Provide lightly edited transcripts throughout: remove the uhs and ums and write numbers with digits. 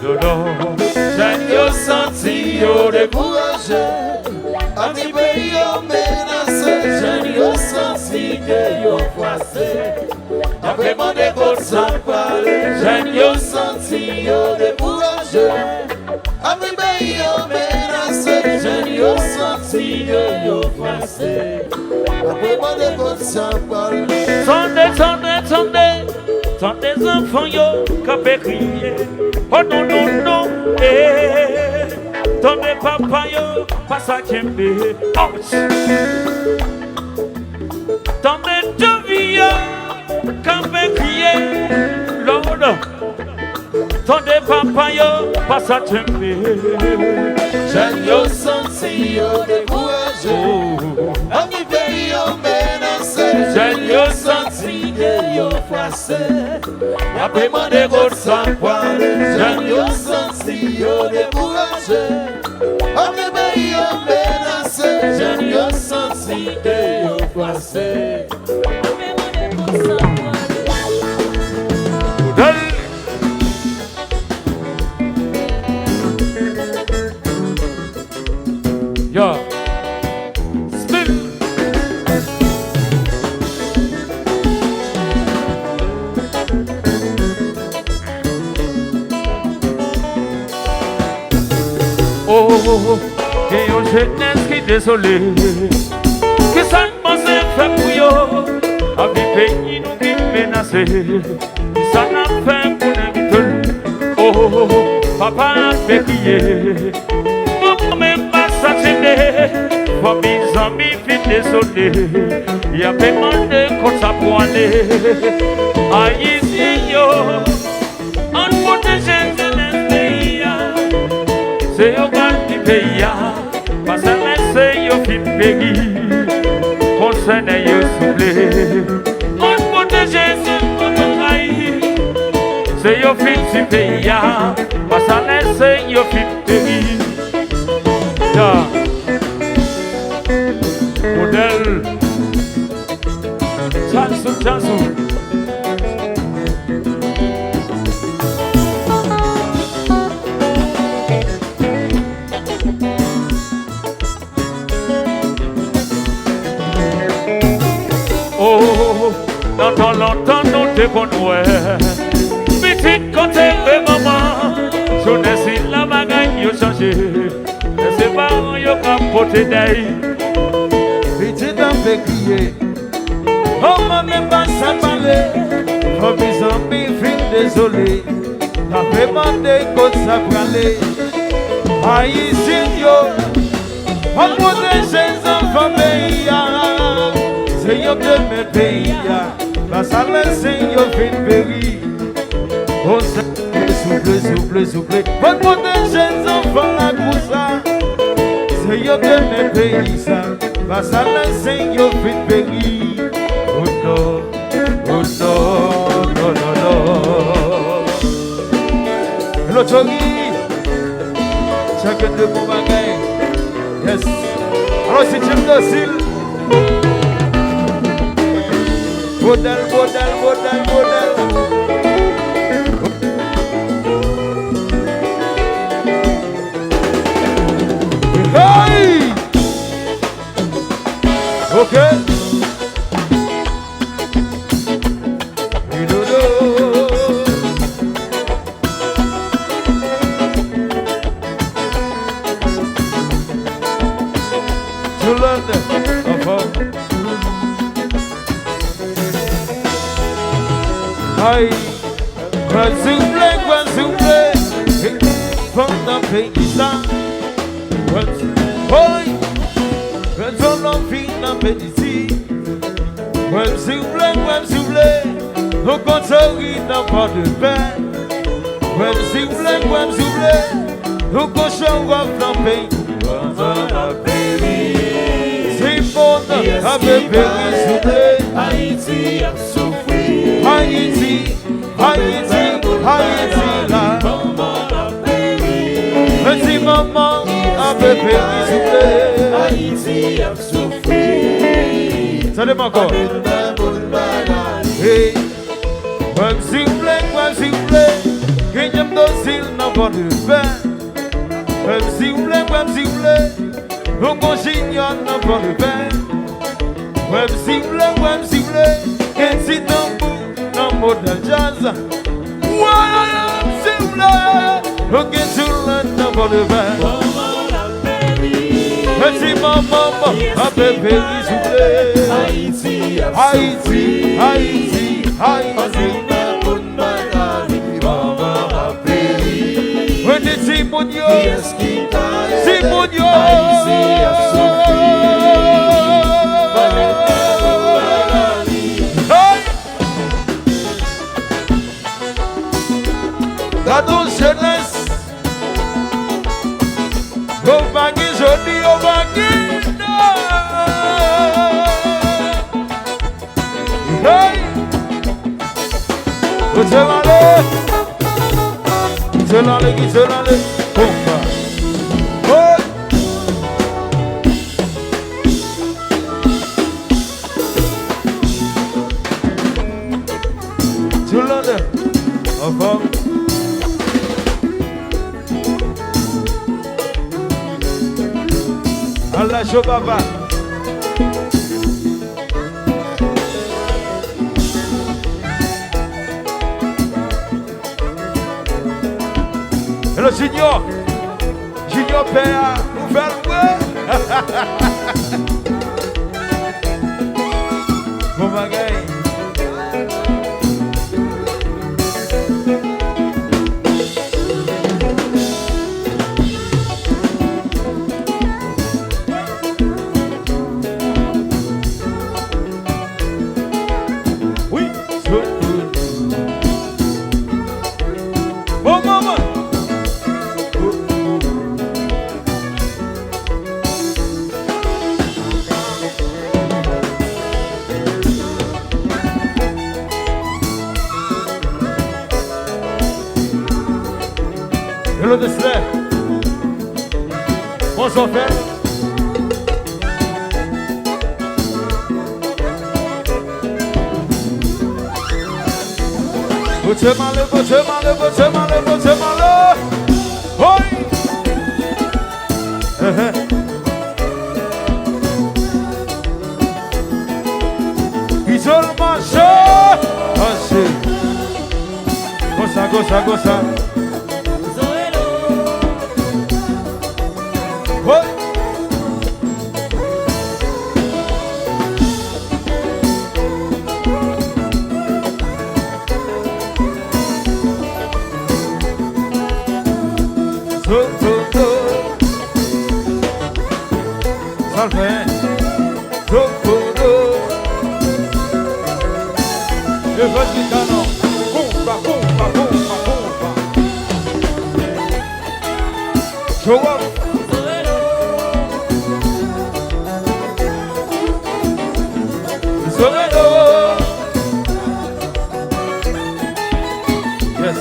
Dodo, j'ai yo senti yo découragé. A mi pays yo menacé, j'ai yo senti que yo froissé. Après mon école sans parler, j'ai yo senti yo découragé. A mi pays yo menacé, j'ai yo senti que yo froissé. Après mon école sans parler. Tendez enfants yo qui crier. Oh non non non, tendez papa yo passe à Kembe. Tendez deux vieux qui crier. Lord, tendez papa yo passe à Kembe. J'ai yo senti yo découragé. A mi pays yo menacé. J'ai yo senti que yo froissé. Après mon dégoût sans poil, j'ai yo senti yo découragé. A mi pays yo menacé. J'ai yo senti que yo froissé. Après mon dégoût sans poil. Yo, still. Oh, et yo jeunesse qui désolé. Que ça ne pense faire pour yo. A vi pays nous qui menacé. Ça n'a fait pour nous. Oh, papa a fait crier. Même pas s'attirer, pour mes amis fit désolé. Il y a demandé qu'on s'apprendait. Haïtien yo, on protège le pays. C'est au grand du pays, parce que c'est yo fit pays. Concernez yo soufflé, on protège le pays. C'est yo fit pays, parce que c'est yo fit pays. Modèle Chansu Oh, dans longtemps nous te connaissons. Petite côté de maman, je ne sais la bagaille yo changé. C'est pas yo capoté d'ail. Petit homme fait crier. Oh maman pas ça parler. Oh mes amis fin désolé. T'as demandé qu'on s'apprendait. Haïtien yo. On protège les enfants pays. C'est yo de mes pays. La salle c'est yo fin péri. On souffle. On protège les enfants la coussa. C'est yo que mes pays ça, va ça c'est yo fit pays. Oh non, oh non, non, non, non. L'autori, chacun de mon bagaille. Yes. Alors si tu me docile, modèle. Hey! Okay. To London, Aïe, s'il vous plaît, pendant paysan. Oi, quand on vit dans petit, s'il vous plaît, nous construisons dans pas de pain. S'il vous plaît, nous construisons dans le pays. C'est bon, avec péri, s'il vous plaît. Haïti a souffert. Haïti, là. Petit maman, avec péri, s'il vous plaît. Haïti a souffert. Ça dépend encore. Hey, s'il vous plaît, qu'il y a docile, non pas de pain. Même si vous voulez, même si vous voulez, on continue à n'a pas de pain. Même si vous voulez, même si vous voulez, et si tambour dans le mode jazz. Ouais, si vous voulez, on continue n'a pas de pain. Merci maman, à bébé, s'il vous plaît. Haïti, Haïti, Haïti, Haïti. Simonio, Simonio, la douce jeunesse, au bagui joli, au bagui, hey, Zelale, bomba. Oh. Zelale, avant. Allah Jobaba. Le Junior Père, nouvelle voix. Bon bagaille. Oui, bon maman. Le dessert. Bonjour frère. Bote male. Oi. Isol marche. Assim. Goça. Oi. Salve. Eu vou ficar não. Pumba. Show up. Yes,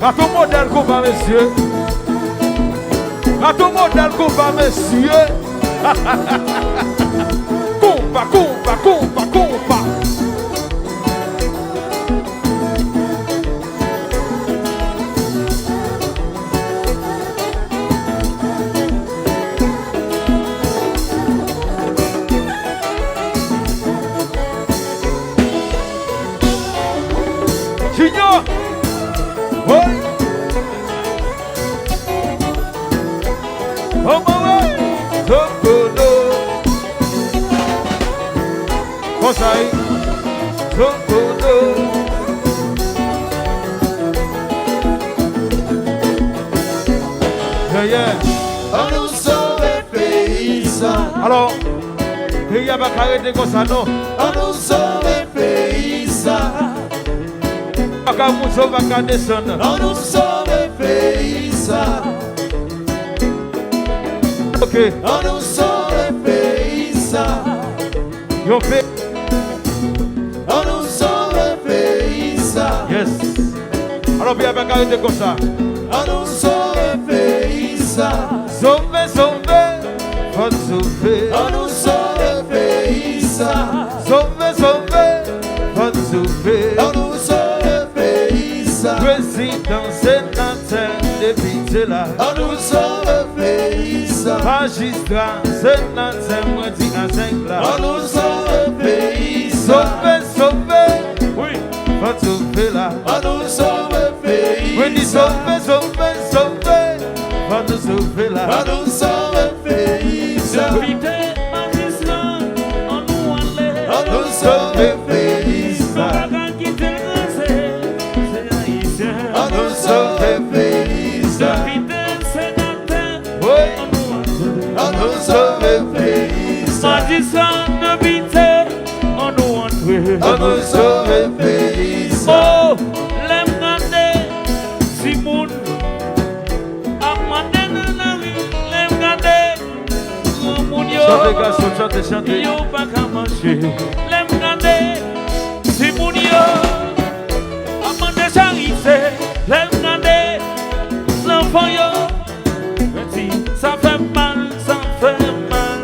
A ton modèle combat, messieurs. A ton modèle combat, messieurs. Combat. Junior. Ouais. Oh my way, On nous sauve pays ça. Alors, il n'y a pas qu'à arrêter comme ça, non. On nous sauve pays ça. Pas qu'à monter, pas qu'à descendre. On nous sauve pays ça. Ok. On nous sauve pays ça. Yo fait. On nous sauve pays ça. Yes. Alors, il n'y a pas qu'à arrêter comme ça. On nous sauve pays ça. Sauver, sauver, faut sauver. On nous sauve pays ça. Sauver, sauver, faut sauver. On nous sauve pays ça. Président, sénateur, député là. On nous sauve pays ça. Magistrat, sénateur, moi dis à 5 là. On nous sauve pays ça. Sauver, sauver, oui, faut sauver là. On nous sauve pays. Oui, dis sauver, sauver, sauver. Va nous sauver là. Va nous sauver pays ça. On nous sauve pays ça. On nous sauve pays ça. Oui. On nous sauve pays ça. On nous sauve pays ça. Oh, l'emgande Simon. Chantez, garçon, chantez, chantez. Yo pas qu'à manger. L'aime garder. Si mon yo. Amande charité. L'aime garder. L'enfant yo. Petit. Ça fait mal. Ça fait mal.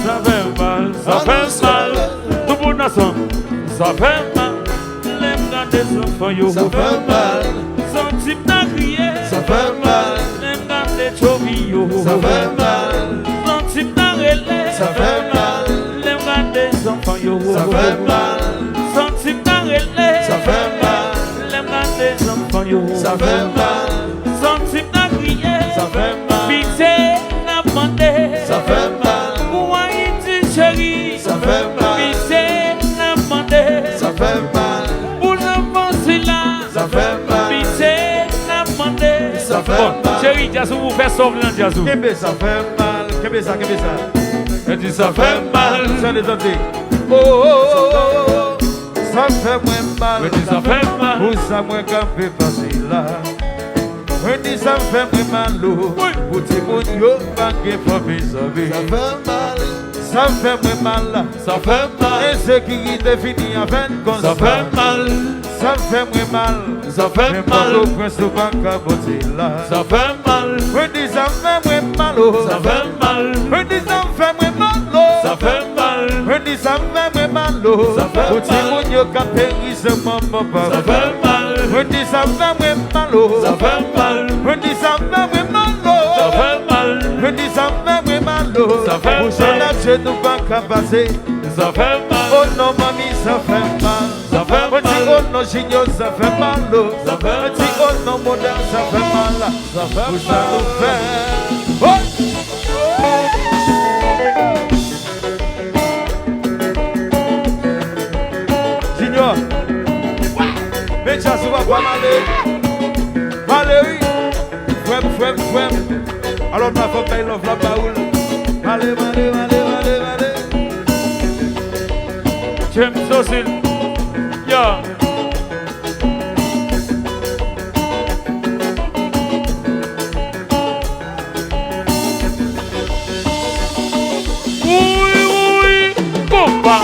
Ça fait mal. Ça fait mal. Tout le monde a ça. Ça fait mal. L'aime garder. L'enfant yo. Ça fait mal. Son type n'a crié. Ça fait mal. L'aime garder. Chovio. Ça fait mal. Son type n'a relé. Ça fait mal. Les bras des enfants yo. Ça fait mal. Sentim dans relais. Ça fait mal. Les bras des enfants yo. Ça fait mal. Sentim dans crier. Ça fait mal. Pitié n'a demandé. Ça fait mal. Moi il dit chérie. Ça fait mal. Pitié n'a demandé. Ça fait mal. Pour l'enfant là. Ça fait mal. Pitié n'a demandé. Ça fait mal. Chérie, Diazou vous fait sauver dans Diazou. Kébé, ça fait mal. Kébé ça, kébé ça. Elle dit ça fait mal. Ça détendez. Oh, oh, oh, oh. Ça fait moins mal. Elle dit ça fait mal. Pour ça, moi, quand je passer là. Elle dit ça fait moins mal. Pour tout le monde, yo, pas de famille, ça fait mal. Ça fait moins mal. Ça fait mal. Insécurité finie avec comme Ça fait mal. Ça fait moins mal. Ça fait Mais mal. pas au prince ou pas capoté là. Ça fait mal. Elle dit ça fait moins mal. Ça fait mal. Elle dit ça fait moins mal. Ça fait mal. Je dis ça fait mal. Ça fait Pour tout le monde qui a péri, c'est mon papa. Ça fait mal. Je dis ça fait mal. Ça fait mal. Je dis ça fait mal. Ça fait mal. Je dis ça fait mal. Ça fait Pour ça, là, je ne pas qu'à passer. Ça fait mal. Oh non, mamie, ça fait mal. Ça fait Je dis mal. oh non, junior, ça fait mal. Ça fait Je dis oh non, moderne, ça fait mal. Ça fait Pour ça, nous fait. Oh! Junior, mais ça se va pas mal. Valérie, frère. Alors, ma femme, elle offre la baoule. Allez. James Sosil. Yeah. Oui. Bomba.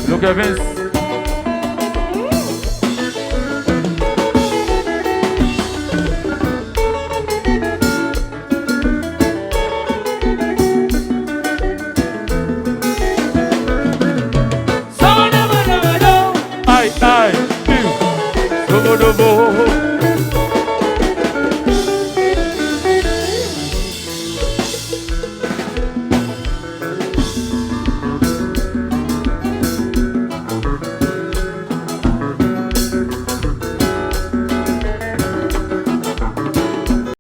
Look at Vince.